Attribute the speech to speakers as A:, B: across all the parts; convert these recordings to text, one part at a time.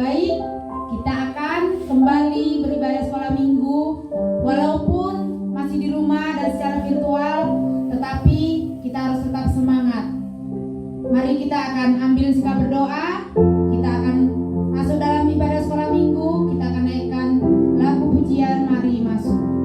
A: Baik, kita akan kembali beribadah sekolah minggu walaupun masih di rumah dan secara virtual, tetapi kita harus tetap semangat. Mari kita akan ambil sikap berdoa. Kita akan masuk dalam ibadah sekolah minggu. Kita akan naikkan lagu pujian Mari Masuk.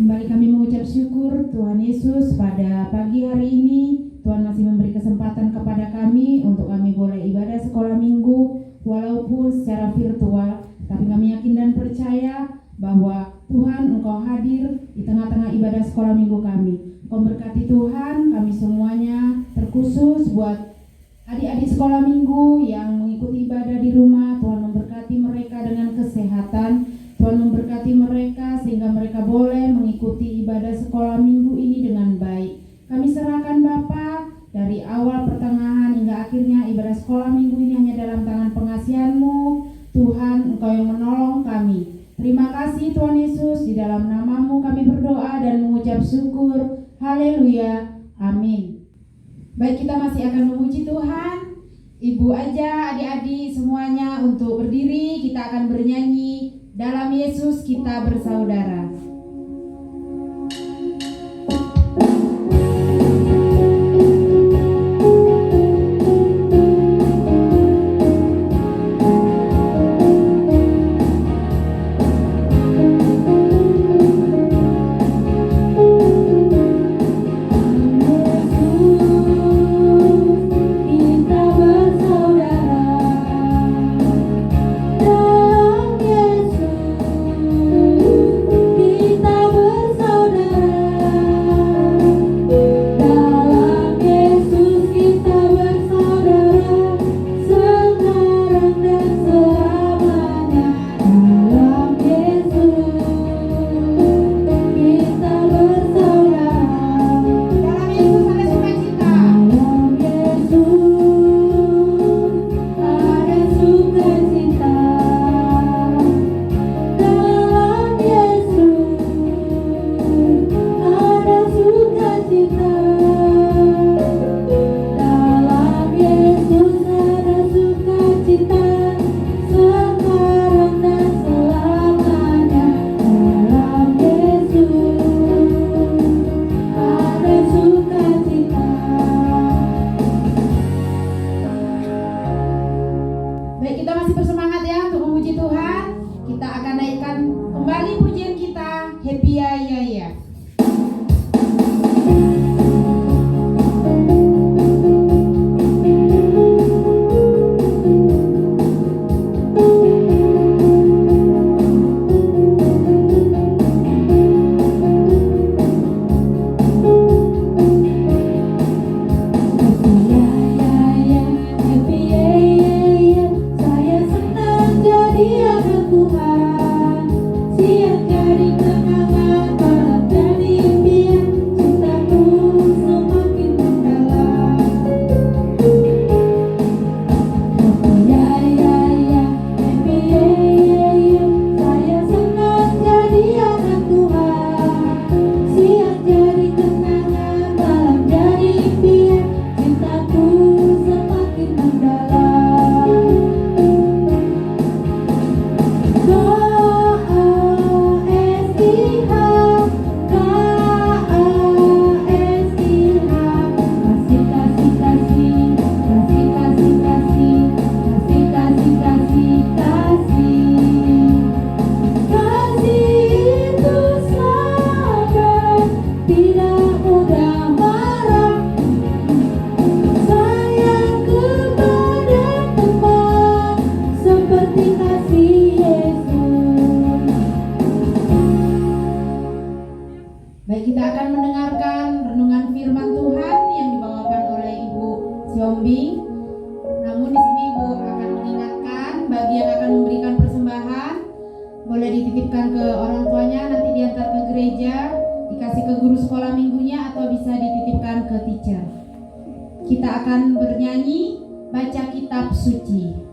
A: Kembali kami mengucap syukur Tuhan Yesus pada pagi hari ini. Tuhan masih memberi kesempatan kepada kami untuk kami boleh ibadah sekolah minggu walaupun secara virtual. Tapi kami yakin dan percaya bahwa Tuhan Engkau hadir di tengah-tengah ibadah sekolah minggu kami. Engkau berkati Tuhan kami semuanya, terkhusus buat adik-adik sekolah minggu yang mengikuti ibadah di rumah. Tuhan memberkati mereka dengan kesehatan. Tuhan memberkati mereka sehingga mereka boleh mengikuti ibadah sekolah minggu ini dengan baik. Kami serahkan Bapa dari awal, pertengahan hingga akhirnya ibadah sekolah minggu ini hanya dalam tangan pengasihan-Mu. Tuhan, Engkau yang menolong kami. Terima kasih Tuhan Yesus, di dalam nama-Mu kami berdoa dan mengucap syukur. Haleluya. Amin. Baik, kita masih akan memuji Tuhan. Ibu aja, adik-adik semuanya untuk berdiri, kita akan bernyanyi Dalam Yesus Kita Bersaudara.
B: Tidak
A: akan mendengarkan renungan firman Tuhan yang dibawakan oleh Ibu Siombing. Namun di sini Ibu akan mengingatkan bagi yang akan memberikan persembahan, boleh dititipkan ke orang tuanya, nanti diantar ke gereja, dikasih ke guru sekolah minggunya, atau bisa dititipkan ke teacher. Kita akan bernyanyi baca kitab suci.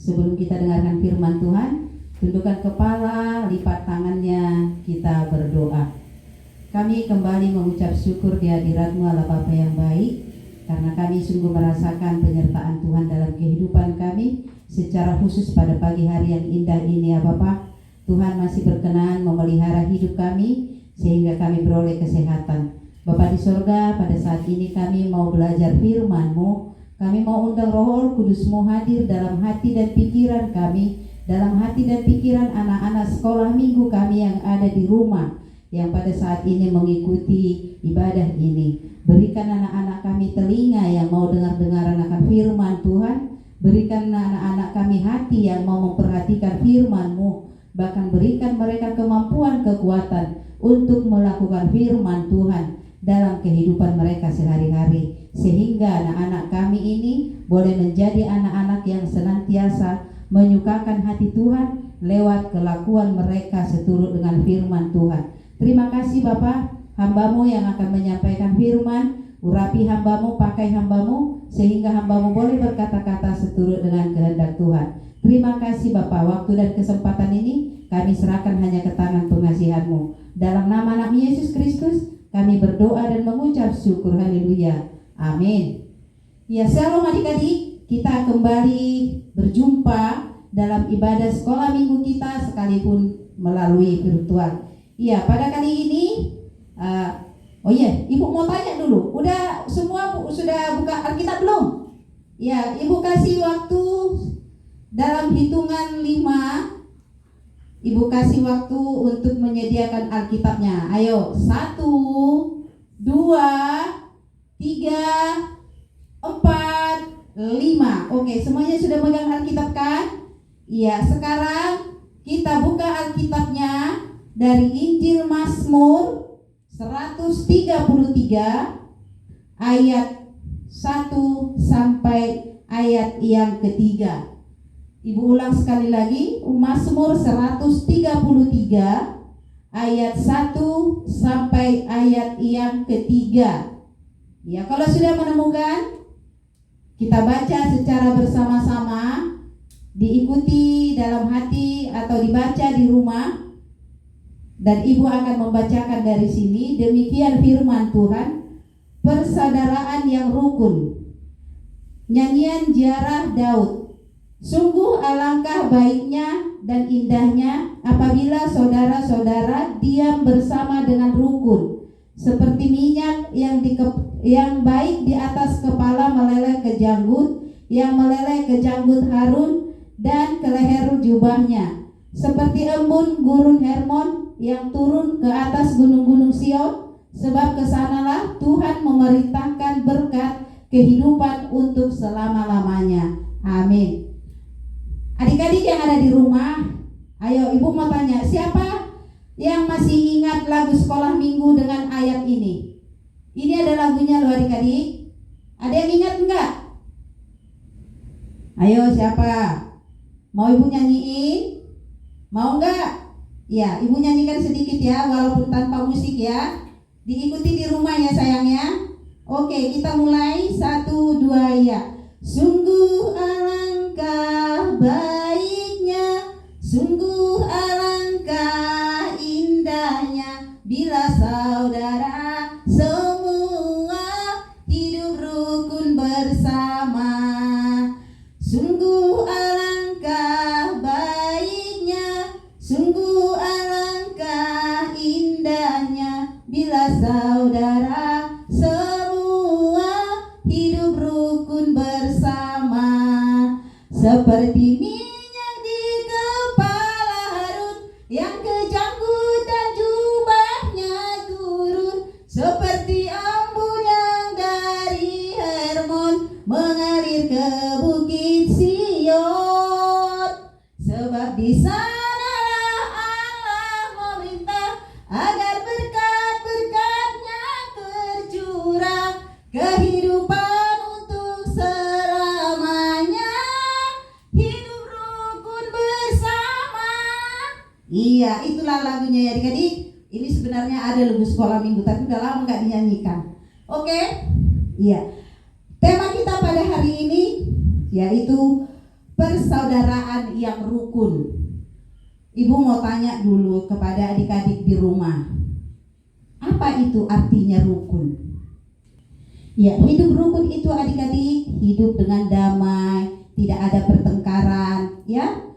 A: Sebelum kita dengarkan firman Tuhan, tundukkan kepala, lipat tangannya, kita berdoa. Kami kembali mengucap syukur di hadirat-Mu Allah Bapa yang baik, karena kami sungguh merasakan penyertaan Tuhan dalam kehidupan kami, secara khusus pada pagi hari yang indah ini ya Bapa. Tuhan masih berkenan memelihara hidup kami, sehingga kami beroleh kesehatan. Bapa di sorga, pada saat ini kami mau belajar firman-Mu. Kami mau undang Roh Kudus-Mu hadir dalam hati dan pikiran kami, dalam hati dan pikiran anak-anak sekolah minggu kami yang ada di rumah, yang pada saat ini mengikuti ibadah ini. Berikan anak-anak kami telinga yang mau dengar-dengaran akan firman Tuhan. Berikan anak-anak kami hati yang mau memperhatikan firman-Mu. Bahkan berikan mereka kemampuan, kekuatan untuk melakukan firman Tuhan dalam kehidupan mereka sehari-hari, sehingga anak-anak kami ini boleh menjadi anak-anak yang senantiasa menyukakan hati Tuhan lewat kelakuan mereka seturut dengan firman Tuhan. Terima kasih Bapa, hamba-Mu yang akan menyampaikan firman, urapi hamba-Mu, pakai hamba-Mu, sehingga hamba-Mu boleh berkata-kata seturut dengan kehendak Tuhan. Terima kasih Bapa, waktu dan kesempatan ini kami serahkan hanya ke tangan pengasihan-Mu. Dalam nama anak Yesus Kristus kami berdoa dan mengucap syukur. Haleluya. Amin. Ya, shalom adik-adik. Kita kembali berjumpa dalam ibadah sekolah minggu kita sekalipun melalui virtual. Iya, pada kali ini Ibu mau tanya dulu. Udah semua sudah buka Alkitab belum? Ya, Ibu kasih waktu dalam hitungan 5. Ibu kasih waktu untuk menyediakan Alkitabnya. Ayo, 1, 2, 3, 4, 5. Oke, semuanya sudah megang Alkitab kan? Iya, sekarang kita buka Alkitabnya dari Injil Mazmur 133 ayat 1 sampai ayat yang ketiga. Ibu ulang sekali lagi, Mazmur 133 ayat 1 sampai ayat yang ketiga. Ya, kalau sudah menemukan, kita baca secara bersama-sama, diikuti dalam hati atau dibaca di rumah, dan Ibu akan membacakan dari sini. Demikian firman Tuhan. Persaudaraan yang rukun. Nyanyian Ziarah Daud. Sungguh alangkah baiknya dan indahnya apabila saudara-saudara diam bersama dengan rukun, seperti minyak yang baik di atas kepala meleleh ke janggut, yang meleleh ke janggut Harun dan ke leher jubahnya, seperti embun gurun Hermon yang turun ke atas gunung-gunung Sion, sebab kesanalah Tuhan memerintahkan berkat kehidupan untuk selama-lamanya. Amin. Adik-adik yang ada di rumah, ayo Ibu mau tanya, siapa yang masih ingat lagu sekolah minggu dengan ayat ini? Ini ada lagunya loh adik-adik. Ada yang ingat enggak? Ayo siapa? Mau Ibu nyanyiin? Mau enggak? Ya, Ibu nyanyikan sedikit ya, walaupun tanpa musik ya.
B: Diikuti di rumah ya sayang ya. Oke, kita mulai 1, 2 ya. Sungguh alangkah baiknya, sungguh alangkah indahnya bila saudara semua hidup rukun bersama. Sungguh alangkah baiknya, sungguh alangkah indahnya bila saudara semua hidup rukun bersama. Seperti minyak di kepala Harun yang kejanggutan jubahnya turun, seperti embun yang dari Hermon mengalir ke bukit Sion. Sebab di sanalah Allah memerintah agar berkat-berkatnya tercurah, kehidupan untuk selamanya, hidup rukun bersama. Iya, itulah lagunya ya adik-adik. Ini sebenarnya ada lagu sekolah minggu, tapi udah lama gak dinyanyikan. Oke? Iya. Tema kita pada hari ini yaitu persaudaraan yang rukun. Ibu mau tanya dulu kepada adik-adik di rumah, apa itu artinya rukun? Ya, hidup rukun itu adik-adik hidup dengan damai, tidak ada pertengkaran, ya.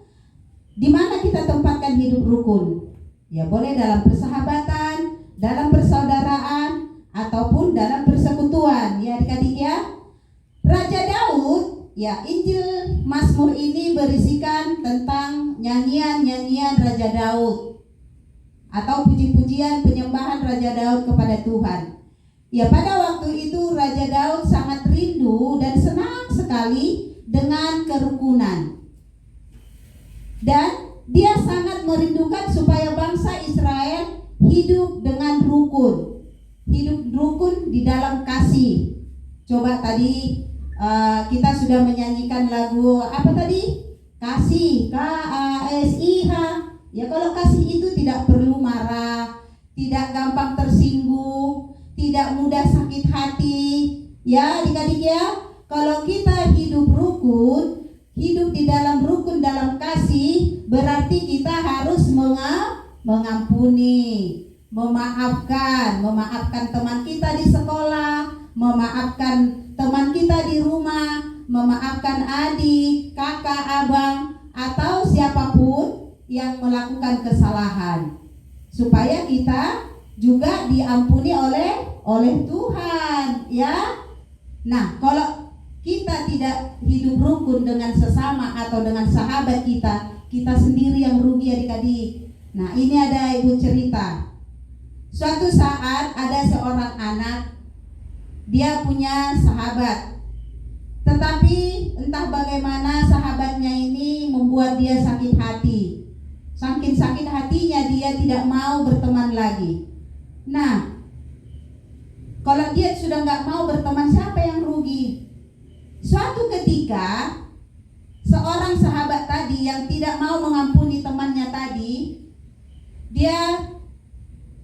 B: Di mana kita tempatkan hidup rukun? Ya, boleh dalam persahabatan, dalam persaudaraan, ataupun dalam persekutuan, ya adik-adik ya. Raja Daud, ya, Injil Mazmur ini berisikan tentang nyanyian-nyanyian Raja Daud atau puji-pujian penyembahan Raja Daud kepada Tuhan. Ya, pada waktu itu Raja Daud sangat rindu dan senang sekali dengan kerukunan. Dan dia sangat merindukan supaya bangsa Israel hidup dengan rukun. Hidup rukun di dalam kasih. Coba tadi kita sudah menyanyikan lagu apa tadi? Kasih, KASIH. Ya, kalau kasih itu tidak perlu marah, tidak gampang tersinggung, tidak mudah sakit hati. Ya adik-adik ya, kalau kita hidup rukun, hidup di dalam rukun dalam kasih, berarti kita harus mengampuni, memaafkan teman kita di sekolah, memaafkan teman kita di rumah, memaafkan adik, kakak, abang, atau siapapun yang melakukan kesalahan, supaya kita juga diampuni oleh Tuhan, ya. Nah, kalau kita tidak hidup rukun dengan sesama atau dengan sahabat kita, kita sendiri yang rugi adik-adik. Nah, ini ada ibu cerita. Suatu saat ada seorang anak, dia punya sahabat, tetapi entah bagaimana sahabatnya ini membuat dia sakit hati. Saking sakit hatinya dia tidak mau berteman lagi. Nah, kalau dia sudah nggak mau berteman, siapa yang rugi? Suatu ketika seorang sahabat tadi yang tidak mau mengampuni temannya tadi, dia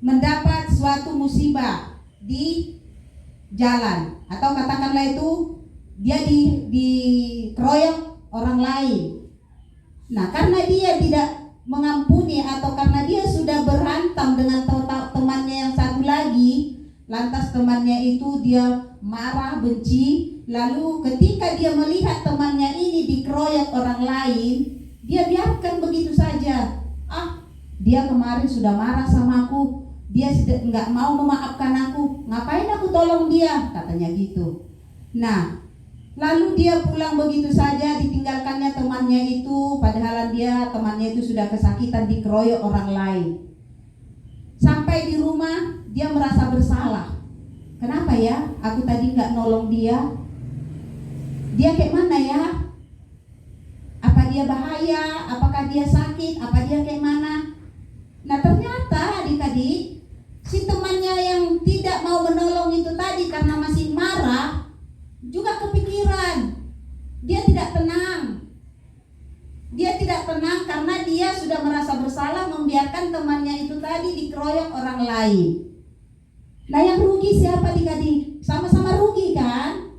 B: mendapat suatu musibah di jalan, atau katakanlah itu dia dikeroyok orang lain. Nah, karena dia tidak mengampuni atau karena dia sudah berantem dengan temannya yang satu lagi, lantas temannya itu dia marah, benci. Lalu ketika dia melihat temannya ini dikeroyok orang lain, dia biarkan begitu saja. Dia kemarin sudah marah sama aku, dia nggak mau memaafkan aku, ngapain aku tolong dia, katanya gitu. Nah, lalu dia pulang begitu saja, ditinggalkannya temannya itu, padahal temannya itu sudah kesakitan dikeroyok orang lain. Sampai di rumah dia merasa bersalah. Kenapa ya aku tadi nggak nolong dia? Dia kayak mana ya? Apa dia bahaya? Apakah dia sakit? Apa dia kayak mana? Nah, ternyata adik-adik, si temannya yang tidak mau menolong itu tadi karena masih marah juga kepikiran. Dia tidak tenang. Dia tidak tenang karena dia sudah merasa bersalah membiarkan temannya itu tadi dikeroyok orang lain. Nah yang rugi siapa adik-adik? Sama-sama rugi kan?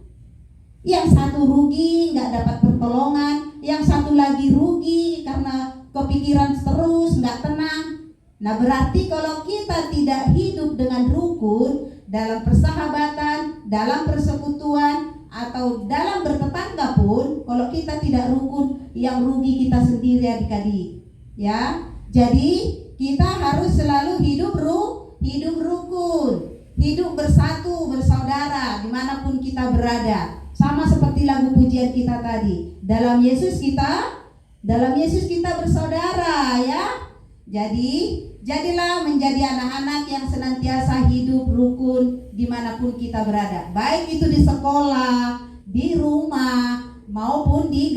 B: Yang satu rugi nggak dapat pertolongan, yang satu lagi rugi karena kepikiran terus nggak tenang. Nah berarti kalau kita tidak hidup dengan rukun dalam persahabatan, dalam persekutuan, atau dalam bertetangga pun, kalau kita tidak rukun, yang rugi kita sendiri adik-adik. Ya, jadi kita harus selalu hidup rukun, hidup bersatu, bersaudara dimanapun kita berada. Sama seperti lagu pujian kita tadi. Dalam Yesus kita bersaudara ya. Jadi jadilah menjadi anak-anak yang senantiasa hidup rukun dimanapun kita berada. Baik itu di sekolah, di rumah, maupun di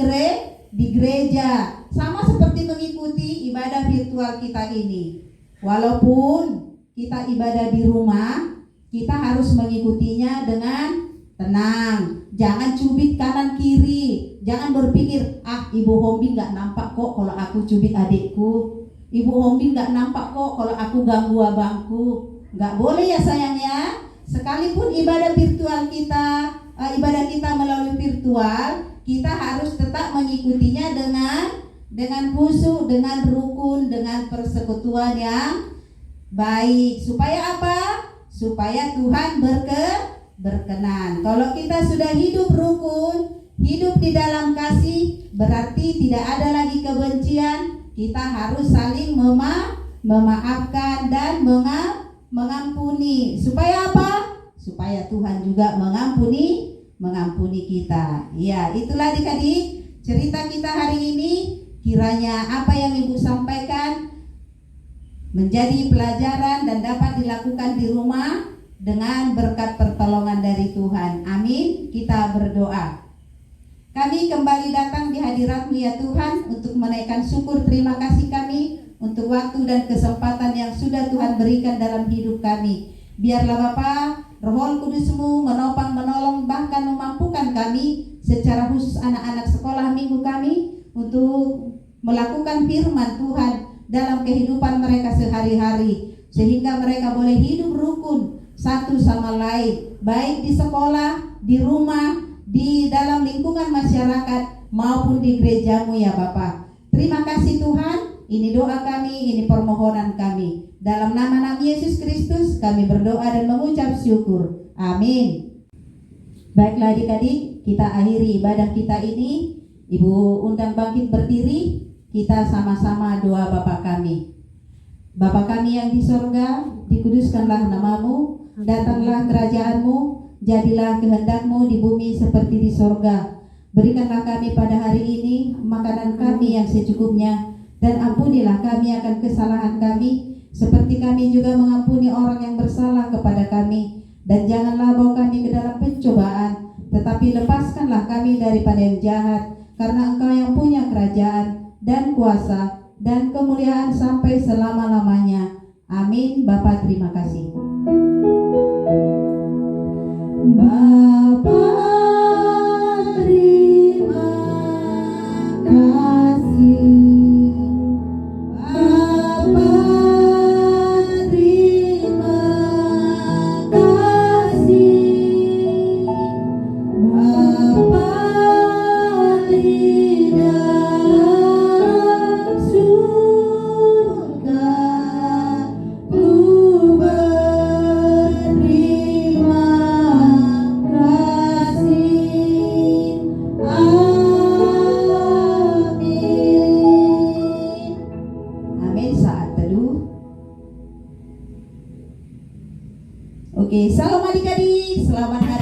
B: gereja. Sama seperti mengikuti ibadah virtual kita ini. Walaupun kita ibadah di rumah, kita harus mengikutinya dengan tenang. Jangan cubit kanan kiri. Jangan berpikir, Ibu Hombi gak nampak kok kalau aku cubit adikku. Ibu Hombi gak nampak kok kalau aku ganggu abangku. Gak boleh ya sayang ya. Sekalipun ibadah virtual kita, ibadah kita melalui virtual, kita harus tetap mengikutinya dengan khusyuk, dengan rukun, dengan persekutuan yang baik. Supaya apa? Supaya Tuhan berkenan. Kalau kita sudah hidup rukun, hidup di dalam kasih, berarti tidak ada lagi kebencian. Kita harus saling memaafkan dan mengampuni. Supaya apa? Supaya Tuhan juga mengampuni kita. Ya, itulah adik-adik cerita kita hari ini. Kiranya apa yang Ibu sampaikan menjadi pelajaran dan dapat dilakukan di rumah dengan berkat pertolongan dari Tuhan. Amin. Kita berdoa. Kami kembali datang di hadirat-Mu ya Tuhan untuk menaikkan syukur terima kasih kami untuk waktu dan kesempatan yang sudah Tuhan berikan dalam hidup kami. Biarlah Bapa, Roh Kudus-Mu menopang, menolong, bahkan memampukan kami secara khusus anak-anak sekolah minggu kami untuk melakukan firman Tuhan dalam kehidupan mereka sehari-hari, sehingga mereka boleh hidup rukun satu sama lain, baik di sekolah, di rumah, di dalam lingkungan masyarakat maupun di gereja-Mu ya Bapa. Terima kasih Tuhan. Ini doa kami, ini permohonan kami. Dalam nama Yesus Kristus kami berdoa dan mengucap syukur. Amin. Baiklah adik-adik, kita akhiri ibadah kita ini. Ibu undang bangkit berdiri. Kita sama-sama doa Bapa kami. Bapa kami yang di sorga, dikuduskanlah nama-Mu, datanglah kerajaan-Mu, jadilah kehendak-Mu di bumi seperti di sorga. Berikanlah kami pada hari ini makanan kami yang secukupnya, dan ampunilah kami akan kesalahan kami, seperti kami juga mengampuni orang yang bersalah kepada kami. Dan janganlah bawa kami ke dalam pencobaan, tetapi lepaskanlah kami daripada yang jahat, karena Engkau yang punya kerajaan dan kuasa dan kemuliaan sampai selama-lamanya. Amin. Bapa terima kasih. Bapa terima kasih. Bapa terima kasih. Bapa di dalam surga, ku berterima kasih. Amin. Amin. Saat teduh. Oke, salam adik-adik. Selamat